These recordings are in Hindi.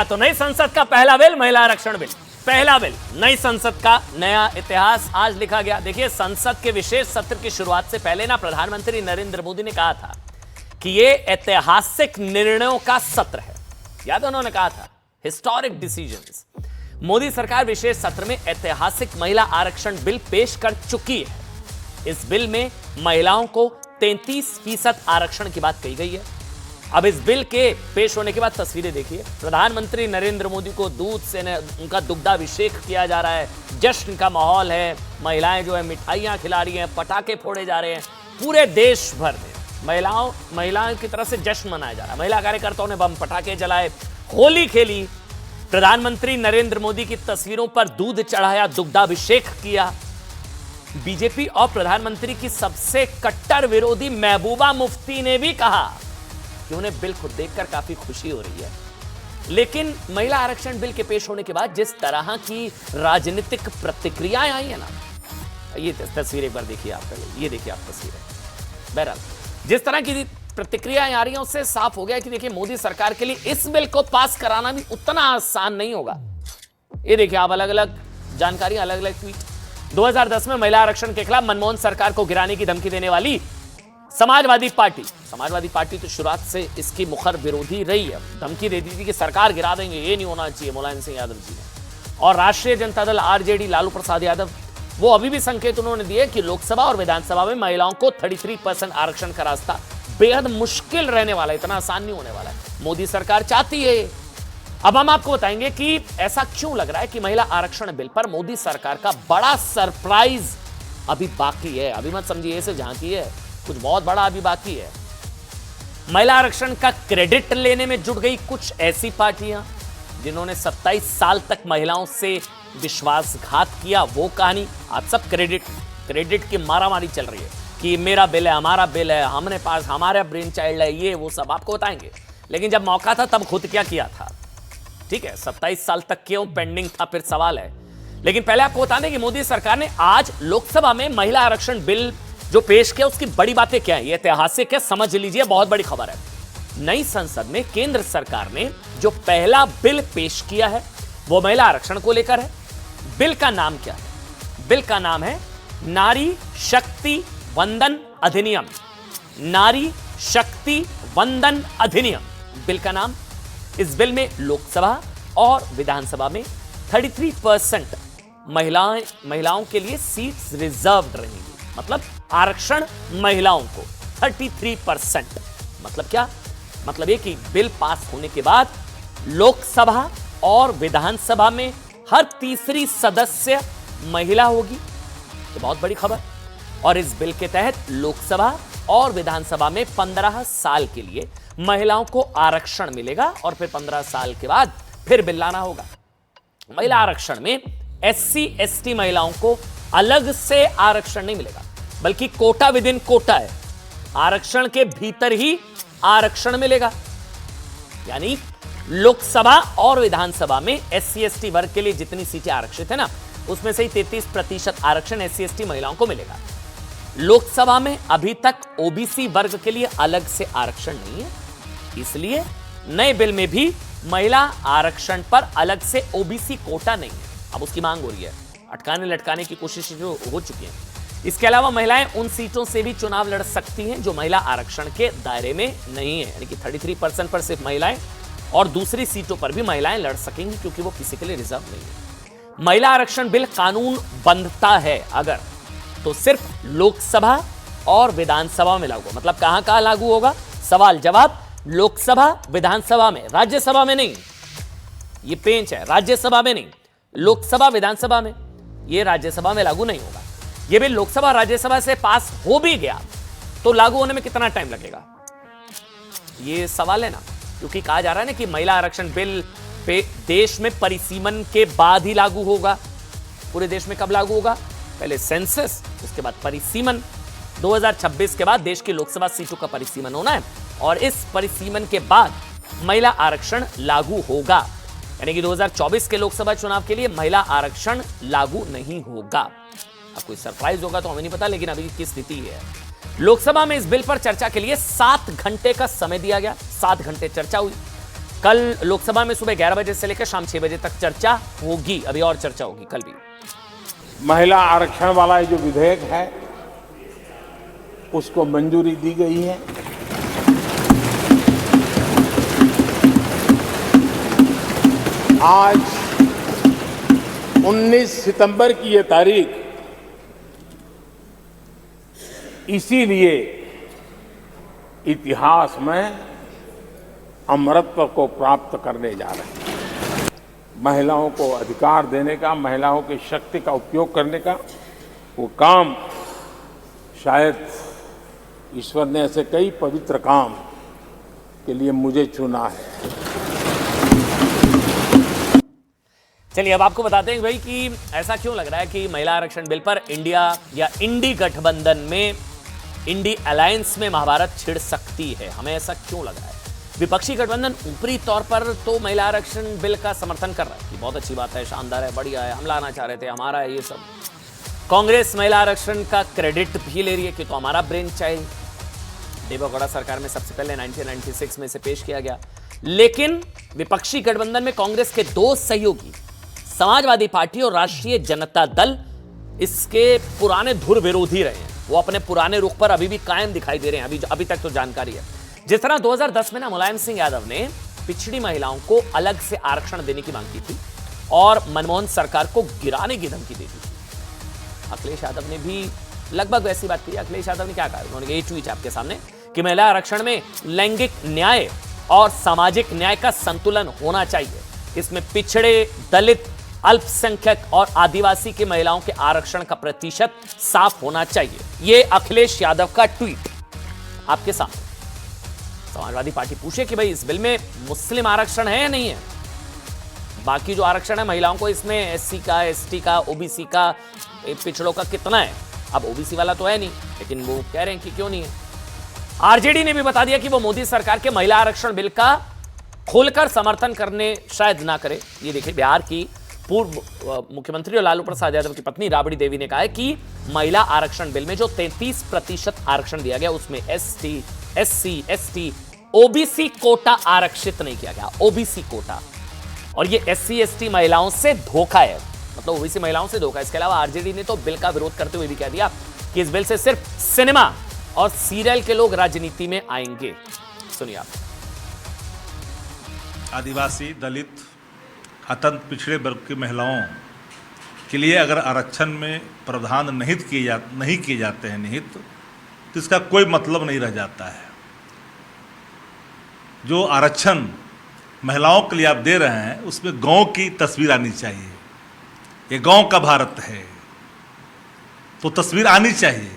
तो नई संसद का पहला बिल महिला आरक्षण बिल, पहला बिल, नई संसद का नया इतिहास आज लिखा गया। देखिए, संसद के विशेष सत्र की शुरुआत से पहले ना प्रधानमंत्री नरेंद्र मोदी ने कहा था कि यह ऐतिहासिक निर्णयों का सत्र है। याद है, उन्होंने कहा था हिस्टोरिक डिसीजंस। मोदी सरकार विशेष सत्र में ऐतिहासिक महिला आरक्षण बिल पेश कर चुकी है। इस बिल में महिलाओं को 33% आरक्षण की बात कही गई है। अब इस बिल के पेश होने के बाद तस्वीरें देखिए। प्रधानमंत्री नरेंद्र मोदी को दूध से उनका दुग्धाभिषेक किया जा रहा है, जश्न का माहौल है, महिलाएं जो है मिठाइयां खिला रही हैं, पटाखे फोड़े जा रहे हैं। पूरे देश भर में महिलाओं की तरफ से जश्न मनाया जा रहा है। महिला कार्यकर्ताओं ने बम पटाखे जलाए, होली खेली, प्रधानमंत्री नरेंद्र मोदी की तस्वीरों पर दूध चढ़ाया, दुग्धाभिषेक किया। बीजेपी और प्रधानमंत्री की सबसे कट्टर विरोधी महबूबा मुफ्ती ने भी कहा कि उन्हें बिल को देखकर काफी खुशी हो रही है। लेकिन महिला आरक्षण बिल के पेश होने के बाद जिस तरह की राजनीतिक प्रतिक्रियाएं आई है ना, ये तस्वीर एक बार देखिए आप, पहले ये देखिए आप तस्वीरें। बहरहाल, जिस तरह की प्रतिक्रियाएं आ रही हैं उससे साफ हो गया कि देखिए, मोदी सरकार के लिए इस बिल को पास कराना भी उतना आसान नहीं होगा। ये देखिए आप, अलग अलग जानकारी, अलग अलग ट्वीट। 2010 में महिला आरक्षण के खिलाफ मनमोहन सरकार को गिराने की धमकी देने वाली समाजवादी पार्टी तो शुरुआत से इसकी मुखर विरोधी रही है। धमकी दे दी थी कि सरकार गिरा देंगे, ये नहीं होना चाहिए, मुलायम सिंह यादव जी ने। और राष्ट्रीय जनता दल आरजेडी लालू प्रसाद यादव, वो अभी भी संकेत उन्होंने दिए कि लोकसभा और विधानसभा में महिलाओं को 33% आरक्षण का रास्ता बेहद मुश्किल रहने वाला है, इतना आसान नहीं होने वाला है। मोदी सरकार चाहती है। अब हम आपको बताएंगे कि ऐसा क्यों लग रहा है कि महिला आरक्षण बिल पर मोदी सरकार का बड़ा सरप्राइज अभी बाकी है। अभी मत समझिए ऐसे झांकी है, कुछ बहुत बड़ा अभी बाकी है। महिला आरक्षण का क्रेडिट लेने में जुट गई कुछ ऐसी पार्टियां जिन्होंने 27 साल तक महिलाओं से विश्वासघात किया। वो कहानी आज सब क्रेडिट की मारामारी चल रही है कि मेरा बिल है, हमारा बिल है, हमने पास, हमारा ब्रेन चाइल्ड है, ये वो सब आपको बताएंगे। लेकिन जब मौका था तब खुद क्या किया था, ठीक है। 27 साल तक क्यों पेंडिंग था, फिर सवाल है। लेकिन पहले आपको बता दें कि मोदी सरकार ने आज लोकसभा में महिला आरक्षण बिल जो पेश किया, उसकी बड़ी बातें क्या है, ये ऐतिहासिक है, समझ लीजिए, बहुत बड़ी खबर है। नई संसद में केंद्र सरकार ने जो पहला बिल पेश किया है वो महिला आरक्षण को लेकर है। बिल का नाम क्या है? बिल का नाम है नारी शक्ति वंदन अधिनियम। नारी शक्ति वंदन अधिनियम बिल का नाम। इस बिल में लोकसभा और विधानसभा में 33% महिलाओं के लिए सीट्स रिजर्व्ड रहेंगी। मतलब आरक्षण महिलाओं को 33%। मतलब क्या? मतलब ये कि बिल पास होने के बाद लोकसभा और विधानसभा में हर तीसरी सदस्य महिला होगी। तो बहुत बड़ी खबर। और इस बिल के तहत लोकसभा और विधानसभा में 15 साल के लिए महिलाओं को आरक्षण मिलेगा और फिर 15 साल के बाद फिर बिल लाना होगा। महिला आरक्षण में SC ST महिलाओं को अलग से आरक्षण नहीं मिलेगा, बल्कि कोटा विद इन कोटा है। आरक्षण के भीतर ही आरक्षण मिलेगा। यानी लोकसभा और विधानसभा में SC ST वर्ग के लिए जितनी सीटें आरक्षित है ना, उसमें से ही 33% आरक्षण SC ST महिलाओं को मिलेगा। लोकसभा में अभी तक OBC वर्ग के लिए अलग से आरक्षण नहीं है, इसलिए नए बिल में भी महिला आरक्षण पर अलग से OBC कोटा नहीं है। अब उसकी मांग हो रही है, अटकाने लटकाने की कोशिश जो हो चुकी है। इसके अलावा महिलाएं उन सीटों से भी चुनाव लड़ सकती हैं जो महिला आरक्षण के दायरे में नहीं है। यानी कि 33% पर सिर्फ महिलाएं, और दूसरी सीटों पर भी महिलाएं लड़ सकेंगी क्योंकि वो किसी के लिए रिजर्व नहीं है। महिला आरक्षण बिल कानून बनता है अगर, तो सिर्फ लोकसभा और विधानसभा में लागू। मतलब कहां कहां लागू होगा? सवाल जवाब, लोकसभा विधानसभा में, राज्यसभा में नहीं। ये पेंच है, राज्यसभा में नहीं, लोकसभा विधानसभा में। ये राज्यसभा में लागू नहीं होगा। ये बिल लोकसभा राज्यसभा से पास हो भी गया तो लागू होने में कितना टाइम लगेगा, ये सवाल है ना। क्योंकि कहा जा रहा है ना कि महिला आरक्षण बिल पे देश में परिसीमन के बाद ही लागू होगा। पूरे देश में कब लागू होगा? पहले सेंसस, उसके बाद परिसीमन। 2026 के बाद देश की लोकसभा सीटों का परिसीमन होना है और इस परिसीमन के बाद महिला आरक्षण लागू होगा। यानी कि 2024 के लोकसभा चुनाव के लिए महिला आरक्षण लागू नहीं होगा। अब कोई सरप्राइज होगा तो हमें नहीं पता, लेकिन अभी की स्थिति है। लोकसभा में इस बिल पर चर्चा के लिए 7 घंटे का समय दिया गया। 7 घंटे चर्चा हुई। कल लोकसभा में सुबह 11 बजे से लेकर शाम 6 बजे तक चर्चा होगी। अभी और चर्चा होगी कल भी। महिला आरक्षण वाला ये जो विधेयक है उसको मंजूरी दी गई है। आज 19 सितंबर की ये तारीख इसीलिए इतिहास में अमरत्व को प्राप्त करने जा रहे हैं। महिलाओं को अधिकार देने का, महिलाओं की शक्ति का उपयोग करने का वो काम, शायद ईश्वर ने ऐसे कई पवित्र काम के लिए मुझे चुना है। चलिए अब आपको बताते हैं भाई कि ऐसा क्यों लग रहा है कि महिला आरक्षण बिल पर इंडिया या इंडी गठबंधन में, इंडी अलायंस में महाभारत छिड़ सकती है। हमें ऐसा क्यों लग रहा है? विपक्षी गठबंधन ऊपरी तौर पर तो महिला आरक्षण बिल का समर्थन कर रहा है कि बहुत अच्छी बात है, शानदार है, बढ़िया है, हम लाना चाह रहे थे, हमारा है ये सब। कांग्रेस महिला आरक्षण का क्रेडिट भी ले रही है कि तो हमारा ब्रेन चाइल्ड, देवेगौड़ा सरकार में सबसे पहले 1996 में से पेश किया गया। लेकिन विपक्षी गठबंधन में कांग्रेस के दो सहयोगी, समाजवादी पार्टी और राष्ट्रीय जनता दल, इसके पुराने धुर विरोधी रहे हैं। वो अपने पुराने रुख पर अभी भी कायम दिखाई दे रहे हैं। अभी तक तो जानकारी है। जिस तरह 2010 में ना मुलायम सिंह यादव ने पिछड़ी महिलाओं को अलग से आरक्षण देने की मांग की थी और मनमोहन सरकार को गिराने की धमकी दी थी, अखिलेश यादव ने भी लगभग वैसी बात की। अखिलेश यादव ने क्या कहा? उन्होंने ये ट्वीट आपके सामने कि महिला आरक्षण में लैंगिक न्याय और सामाजिक न्याय का संतुलन होना चाहिए। इसमें पिछड़े, दलित, अल्पसंख्यक और आदिवासी की महिलाओं के आरक्षण का प्रतिशत साफ होना चाहिए। यह अखिलेश यादव का ट्वीट आपके सामने। समाजवादी पार्टी पूछे कि भाई इस बिल में मुस्लिम आरक्षण है या नहीं है? बाकी जो आरक्षण है महिलाओं को, इसमें एससी का, एसटी का, ओबीसी का, पिछड़ों का कितना है? अब ओबीसी वाला तो है नहीं, लेकिन वो कह रहे हैं कि क्यों नहीं है। आरजेडी ने भी बता दिया कि वो मोदी सरकार के महिला आरक्षण बिल का खोलकर समर्थन करने शायद ना करे। ये देखिए, बिहार की पूर्व मुख्यमंत्री और लालू प्रसाद यादव की पत्नी राबड़ी देवी ने कहा है कि महिला आरक्षण बिल में जो 33% आरक्षण दिया गया उसमें ST, SC, ST, OBC Kota आरक्षित नहीं किया गया। ओबीसी कोटा, और ये एससी एसटी महिलाओं से धोखा है, मतलब ओबीसी महिलाओं से धोखा। इसके अलावा आरजेडी ने तो बिल का विरोध करते हुए भी कह दिया कि इस बिल से सिर्फ सिनेमा और सीरियल के लोग राजनीति में आएंगे। सुनिए आप। आदिवासी, दलित, अत्यंत पिछड़े वर्ग की महिलाओं के लिए अगर आरक्षण में प्रावधान नहीं किए जाते हैं निहित, तो इसका कोई मतलब नहीं रह जाता है। जो आरक्षण महिलाओं के लिए आप दे रहे हैं उसमें गांव की तस्वीर आनी चाहिए। ये गांव का भारत है, तो तस्वीर आनी चाहिए।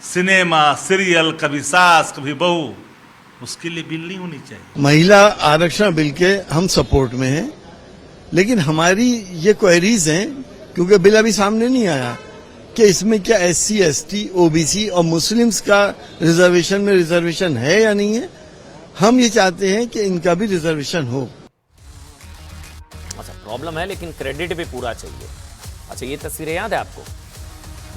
सिनेमा, सीरियल, कभी सास कभी बहू, उसके लिए बिल नहीं होनी चाहिए। महिला आरक्षण बिल के हम सपोर्ट में हैं, लेकिन हमारी ये क्वेरीज हैं, क्योंकि बिल अभी सामने नहीं आया कि इसमें क्या एससी, एसटी, ओबीसी और मुस्लिम्स का रिजर्वेशन में रिजर्वेशन है या नहीं है। हम ये चाहते हैं कि इनका भी रिजर्वेशन हो। अच्छा, प्रॉब्लम है, लेकिन क्रेडिट भी पूरा चाहिए। अच्छा, ये तस्वीरें याद है आपको?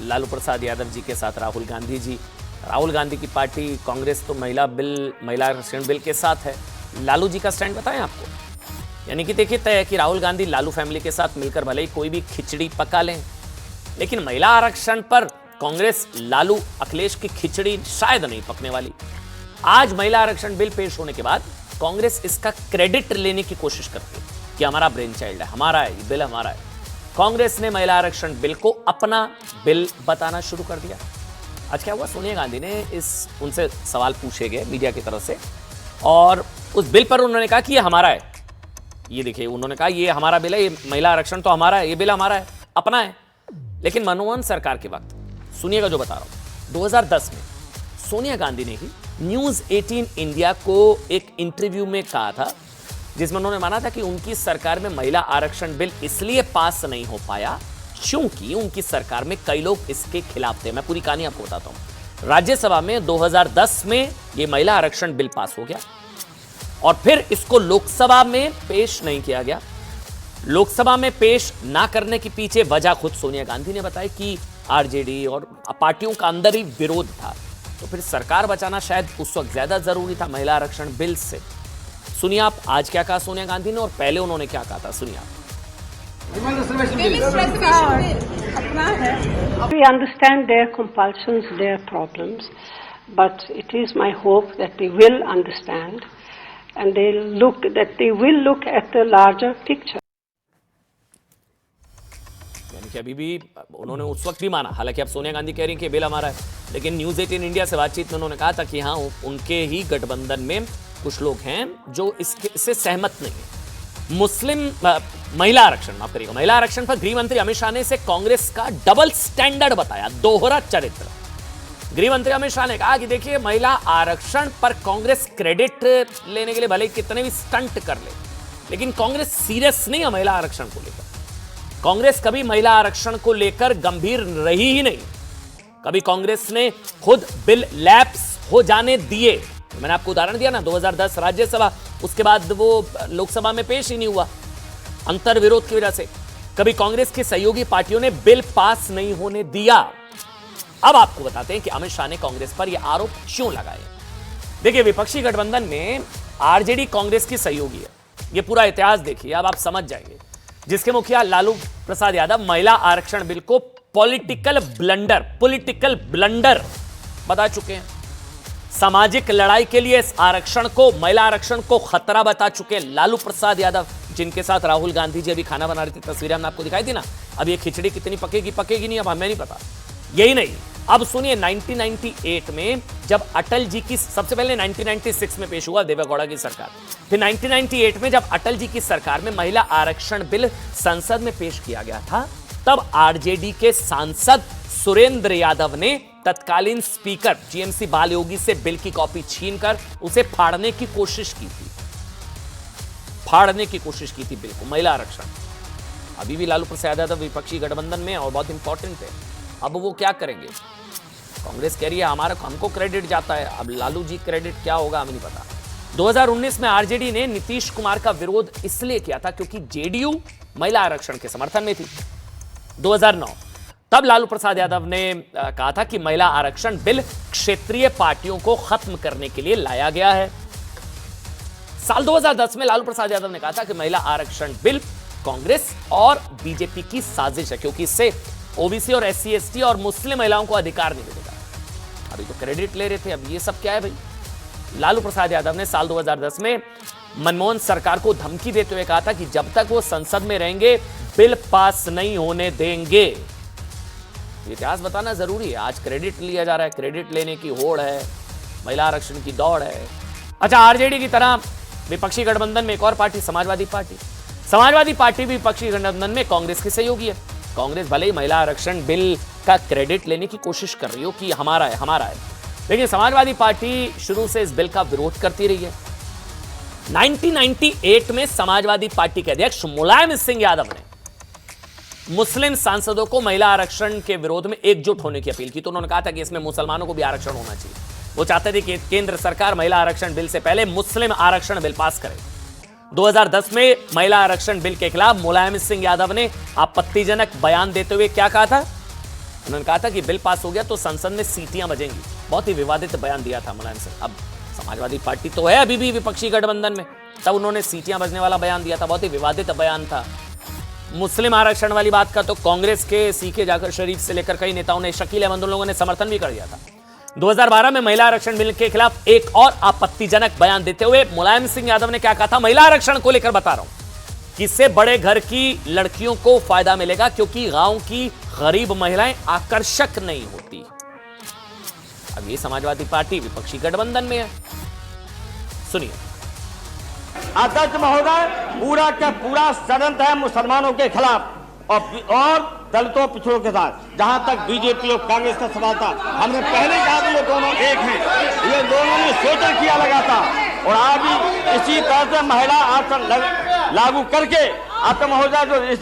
लालू प्रसाद यादव जी के साथ राहुल गांधी जी। राहुल गांधी की पार्टी कांग्रेस तो महिला आरक्षण बिल के साथ है। लालू जी का स्टैंड बताएं आपको, यानी कि देखिए, तय है कि राहुल गांधी लालू फैमिली के साथ मिलकर भले ही कोई भी खिचड़ी पका लें, लेकिन महिला आरक्षण पर कांग्रेस, लालू, अखिलेश की खिचड़ी शायद नहीं पकने वाली। आज महिला आरक्षण बिल पेश होने के बाद कांग्रेस इसका क्रेडिट लेने की कोशिश करती है कि हमारा ब्रेन चाइल्ड है, हमारा है, ये बिल हमारा है। कांग्रेस ने महिला आरक्षण बिल को अपना बिल बताना शुरू कर दिया। आज क्या हुआ? सोनिया गांधी ने उनसे सवाल पूछे गए मीडिया की तरफ से, और उस बिल पर उन्होंने कहा कि ये हमारा है। ये देखिए, उन्होंने कहा ये हमारा बिल है, ये महिला आरक्षण तो हमारा है, ये बिल हमारा है, अपना है। लेकिन मनमोहन सरकार के वक्त, सुनिएगा जो बता रहा हूं, 2010 में सोनिया गांधी ने ही न्यूज 18 इंडिया को एक इंटरव्यू में कहा था, जिसमें उन्होंने माना था कि उनकी सरकार में महिला आरक्षण बिल इसलिए पास नहीं हो पाया क्योंकि उनकी सरकार में कई लोग इसके खिलाफ थे। मैं पूरी कहानी आपको बताता हूं। राज्यसभा में 2010 में यह महिला आरक्षण बिल पास हो गया और फिर इसको लोकसभा में पेश नहीं किया गया। लोकसभा में पेश ना करने के पीछे वजह खुद सोनिया गांधी ने बताई कि आरजेडी और पार्टियों का अंदर ही विरोध था। तो फिर सरकार बचाना शायद उस वक्त ज्यादा जरूरी था महिला आरक्षण बिल से। सुनिए आप आज क्या कहा सोनिया गांधी ने और पहले उन्होंने क्या कहा था, सुनिए आप। We understand their compulsions, their problems, but it is my hope that they will understand and they will look at the larger picture. यानी कि अभी भी उन्होंने उस वक्त भी माना, हालांकि अब सोनिया गांधी कह रही हैं कि बिल हमारा है, लेकिन न्यूज 18 इंडिया से बातचीत में उन्होंने कहा था कि हाँ उनके ही गठबंधन में कुछ लोग हैं जो इससे सहमत नहीं है। महिला आरक्षण, माफ करिएगा, महिला आरक्षण पर गृह मंत्री अमित शाह ने इसे कांग्रेस का डबल स्टैंडर्ड बताया, दोहरा चरित्र। गृह मंत्री अमित शाह ने कहा कि देखिए महिला आरक्षण पर कांग्रेस क्रेडिट लेने के लिए भले कितने भी स्टंट कर ले, लेकिन कांग्रेस सीरियस नहीं है महिला आरक्षण को लेकर। कांग्रेस कभी महिला आरक्षण को लेकर गंभीर रही ही नहीं। कभी कांग्रेस ने खुद बिल लैप्स हो जाने दिए, मैंने आपको उदाहरण दिया ना 2010 राज्यसभा, उसके बाद वो लोकसभा में पेश ही नहीं हुआ अंतर विरोध की वजह से। कभी कांग्रेस की सहयोगी पार्टियों ने बिल पास नहीं होने दिया। अब आपको बताते हैं कि अमित शाह ने कांग्रेस पर यह आरोप क्यों लगाए। देखिए विपक्षी गठबंधन में आरजेडी कांग्रेस की सहयोगी है, यह पूरा इतिहास देखिए, अब आप समझ जाएंगे। जिसके मुखिया लालू प्रसाद यादव महिला आरक्षण बिल को पॉलिटिकल ब्लंडर बता चुके हैं। सामाजिक लड़ाई के लिए इस आरक्षण को, महिला आरक्षण को खतरा बता चुके हैं लालू प्रसाद यादव, जिनके साथ राहुल गांधी जी अभी खाना बना रही थी, तस्वीरें हमने आपको दिखाई थी ना। अब ये खिचड़ी कितनी पकेगी नहीं, अब हमें नहीं पता। यही नहीं, अब सुनिए 1998 में जब अटल जी की, सबसे पहले 1996 में पेश हुआ देवेगौड़ा की सरकार, फिर 1998 में जब अटल जी की सरकार में महिला आरक्षण बिल संसद में पेश किया गया था, तब आरजेडी के सांसद सुरेंद्र यादव ने तत्कालीन स्पीकर जीएमसी बालयोगी से बिल की कॉपी छीनकर उसे फाड़ने की कोशिश की थी बिल को, महिला आरक्षण। अभी भी लालू प्रसाद यादव विपक्षी गठबंधन में और बहुत इंपॉर्टेंट है। अब वो क्या करेंगे? कांग्रेस कह रही है हमको क्रेडिट जाता है, अब लालू जी क्रेडिट क्या होगा हमें नहीं पता। 2019 में आरजेडी ने नीतीश कुमार का विरोध इसलिए किया था क्योंकि जेडीयू महिला आरक्षण के समर्थन में थी। 2009 तब लालू प्रसाद यादव ने कहा था कि महिला आरक्षण बिल क्षेत्रीय पार्टियों को खत्म करने के लिए लाया गया है। साल 2010 में लालू प्रसाद यादव ने कहा था कि महिला आरक्षण बिल कांग्रेस और बीजेपी की साजिश है क्योंकि इससे ओबीसी और एससी एसटी और मुस्लिम महिलाओं को अधिकार नहीं मिलेगा। अभी तो क्रेडिट ले रहे थे, अब ये सब क्या है भाई? लालू प्रसाद यादव ने साल 2010 में मनमोहन सरकार को धमकी देते हुए कहा था कि जब तक वो संसद में रहेंगे बिल पास नहीं होने देंगे। इतिहास बताना जरूरी है। आज क्रेडिट लिया जा रहा है, क्रेडिट लेने की होड़ है, महिला आरक्षण की दौड़ है। अच्छा, आरजेडी की तरह विपक्षी गठबंधन में एक और पार्टी समाजवादी पार्टी भी विपक्षी गठबंधन में कांग्रेस की सहयोगी है। कांग्रेस भले ही महिला आरक्षण बिल का क्रेडिट लेने की कोशिश कर रही हो कि हमारा है, लेकिन समाजवादी पार्टी शुरू से इस बिल का विरोध करती रही है। 1998 में समाजवादी पार्टी के अध्यक्ष मुलायम सिंह यादव ने मुस्लिम सांसदों को महिला आरक्षण के विरोध में एकजुट होने की अपील की, तो उन्होंने कहा था कि इसमें मुसलमानों को भी आरक्षण होना चाहिए। वो चाहते थे कि केंद्र सरकार महिला आरक्षण बिल से पहले मुस्लिम आरक्षण बिल पास करे। 2010 में महिला आरक्षण बिल के खिलाफ मुलायम सिंह यादव ने आपत्तिजनक बयान देते हुए क्या कहा था? उन्होंने कहा था कि बिल पास हो गया तो संसद में सीटियां बजेंगी। बहुत ही विवादित बयान दिया था मुलायम सिंह। अब समाजवादी पार्टी तो है अभी भी विपक्षी गठबंधन में, तब उन्होंने सीटियां बजने वाला बयान दिया था, बहुत ही विवादित बयान था। मुस्लिम आरक्षण वाली बात का तो कांग्रेस के सीके जाकर शरीफ से लेकर कई नेताओं ने, शकील अहमद उन लोगों ने समर्थन भी कर दिया था। 2012 में महिला आरक्षण बिल के खिलाफ एक और आपत्तिजनक बयान देते हुए मुलायम सिंह यादव ने क्या कहा था? महिला आरक्षण को लेकर बता रहा हूं कि इससे बड़े घर की लड़कियों को फायदा मिलेगा क्योंकि गांव की गरीब महिलाएं आकर्षक नहीं होती। अब ये समाजवादी पार्टी विपक्षी गठबंधन में है, सुनिए। अध्यक्ष महोदय, पूरा का पूरा षड्यंत्र है मुसलमानों के खिलाफ और दलितों पिछड़ों के साथ। जहां तक बीजेपी और कांग्रेस का सवाल था, हमने पहले कहा था ये दोनों एक हैं, ये दोनों ने सोचकर किया लगा था। और आज भी इसी तरह से महिला आरक्षण लागू करके अध्यक्ष महोदय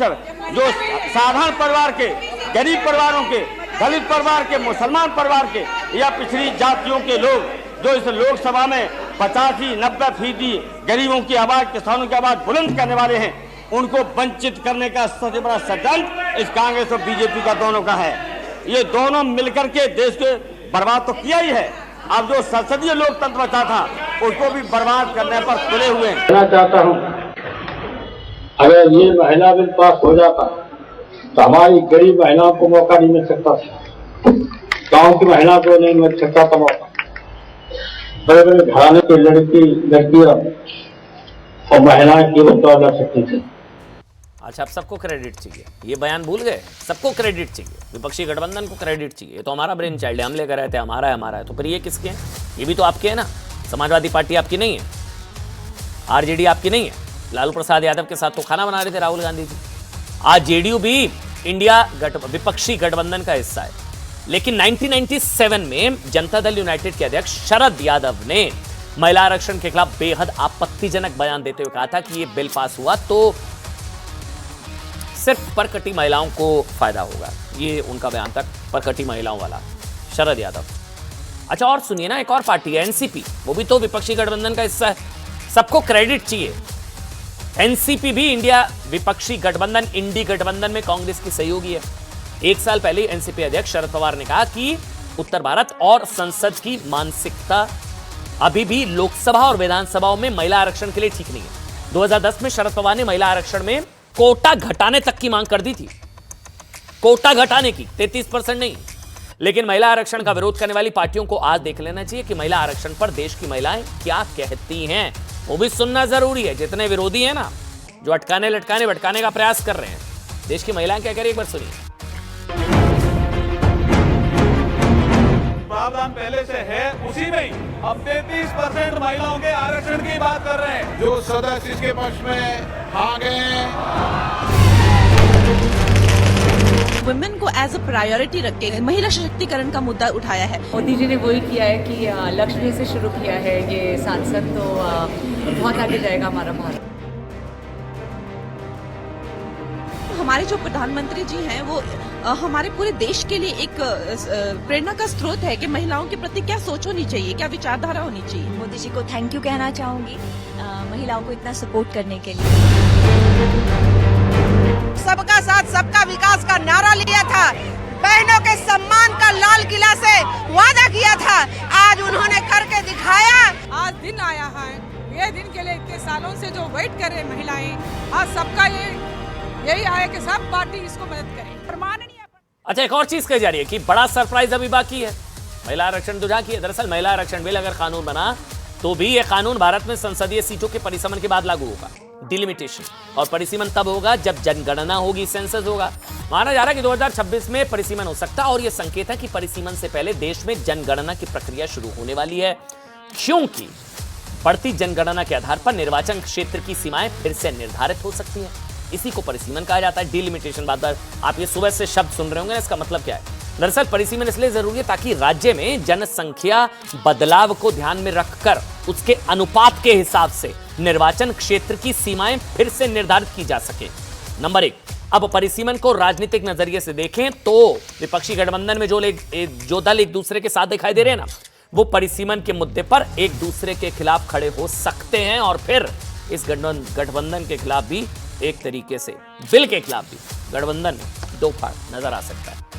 जो साधारण परिवार के, गरीब परिवारों के, दलित परिवार के, मुसलमान परिवार के या पिछड़ी जातियों के लोग जो इस लोकसभा में 85-90% गरीबों की आवाज, किसानों की आवाज बुलंद करने वाले हैं, उनको वंचित करने का सबसे बड़ा षड्यंत्र इस कांग्रेस और बीजेपी का दोनों का है। ये दोनों मिलकर के देश को बर्बाद तो किया ही है। अब जो संसदीय लोकतंत्र बचा था उसको भी बर्बाद करने पर तुले हुए हैं। कहना चाहता हूं, अगर ये महिला बिल पास हो जाता तो हमारी गरीब महिलाओं को मौका नहीं मिल सकता था, गांव की महिला को नहीं मिल सकता था मौका। बड़े बड़े घराने की लड़कियां और महिलाएं केवल तो लड़ सकती थी। अच्छा, अब सबको क्रेडिट चाहिए, ये बयान भूल गए? सबको क्रेडिट चाहिए, विपक्षी गठबंधन को क्रेडिट चाहिए। ये तो हमारा ब्रेन चाइल्ड है, हम लेकर आए थे, हमारा है। तो फिर ये किसके हैं? ये भी तो आपके हैं ना। समाजवादी पार्टी आपकी नहीं है, आरजेडी आपकी नहीं है। लालू प्रसाद यादव के साथ तो खाना बना रहे थे राहुल गांधी जी। आज जेडीयू भी इंडिया विपक्षी गठबंधन का हिस्सा है। लेकिन 1997 में जनता दल यूनाइटेड के अध्यक्ष शरद यादव ने महिला आरक्षण के खिलाफ बेहद आपत्तिजनक बयान देते हुए कहा था कि यह बिल पास हुआ तो सिर्फ परकटी महिलाओं को फायदा होगा। ये उनका बयान था, परकटी महिलाओं वाला, शरद यादव। अच्छा, और सुनिए ना, एक और पार्टी है एनसीपी, वो भी तो विपक्षी गठबंधन का हिस्सा है। सबको क्रेडिट चाहिए। एनसीपी भी इंडिया विपक्षी गठबंधन इंडी गठबंधन में कांग्रेस की सहयोगी है। एक साल पहले एनसीपी अध्यक्ष शरद पवार ने कहा कि उत्तर भारत और संसद की मानसिकता अभी भी लोकसभा और विधानसभाओं में महिला आरक्षण के लिए ठीक नहीं है। 2010 में शरद पवार ने महिला आरक्षण में कोटा घटाने तक की मांग कर दी थी, कोटा घटाने की, 33% नहीं। लेकिन महिला आरक्षण का विरोध करने वाली पार्टियों को आज देख लेना चाहिए कि महिला आरक्षण पर देश की महिलाएं क्या कहती हैं। वो भी सुनना जरूरी है। जितने विरोधी हैं ना, जो अटकाने लटकाने भटकाने का प्रयास कर रहे हैं, देश की महिलाएं क्या कह रही है, एक बार सुनिए। प्रावधान पहले से है उसी में ही अब 33% महिलाओं के आरक्षण की बात कर रहे हैं। जो सदस्य इसके पक्ष में आ गए, वुमेन को एज अ प्रायोरिटी रख के महिला सशक्तिकरण का मुद्दा उठाया है। मोदी जी ने वही किया है कि लक्ष्मी से शुरू किया है ये सांसद, तो बहुत आगे जाएगा हमारा भारत। हमारे जो प्रधानमंत्री जी हैं वो हमारे पूरे देश के लिए एक प्रेरणा का स्रोत है कि महिलाओं के प्रति क्या सोच होनी चाहिए, क्या विचारधारा होनी चाहिए। मोदी जी को थैंक यू कहना चाहूंगी महिलाओं को इतना सपोर्ट करने के लिए। सबका साथ सबका विकास का नारा लिया था, बहनों के सम्मान का लाल किला से वादा किया था, आज उन्होंने करके दिखाया। आज दिन आया है, ये दिन के लिए इतने सालों से जो वेट कर रहे महिलाएं, आज सबका यही आया कि सब पार्टी इसको मदद करे। अच्छा, एक और चीज कही जा रही है कि बड़ा सरप्राइज अभी बाकी है। महिला आरक्षण तो जाके, दरअसल महिला आरक्षण बिल अगर कानून बना तो भी यह कानून भारत में संसदीय सीटों के परिसीमन के बाद लागू होगा, डिलिमिटेशन। और परिसीमन तब होगा जब जनगणना होगी, सेंसस होगा। माना जा रहा है कि 2026 में परिसीमन हो सकता है, और यह संकेत है कि परिसीमन से पहले देश में जनगणना की प्रक्रिया शुरू होने वाली है, क्योंकि बढ़ती जनगणना के आधार पर निर्वाचन क्षेत्र की सीमाएं फिर से निर्धारित हो सकती हैं। इसी को परिसीमन कहा जाता है, डिलिमिटेशन। बात आप ये सुबह से शब्द सुन रहे होंगे, इसका मतलब क्या है? दरअसल परिसीमन इसलिए जरूरी है ताकि राज्य में जनसंख्या बदलाव को ध्यान में रखकर उसके अनुपात के हिसाब से निर्वाचन क्षेत्र की सीमाएं फिर से निर्धारित की जा सके। नंबर 1, अब परिसीमन को राजनीतिक नजरिए से देखें तो विपक्षी गठबंधन में जो दल एक दूसरे के साथ दिखाई दे रहे हैं ना, वो परिसीमन के मुद्दे पर एक दूसरे के खिलाफ खड़े हो सकते हैं, और फिर इस गठबंधन के खिलाफ भी एक तरीके से, बिल के खिलाफ भी गठबंधन में दो फाड़ नजर आ सकता है।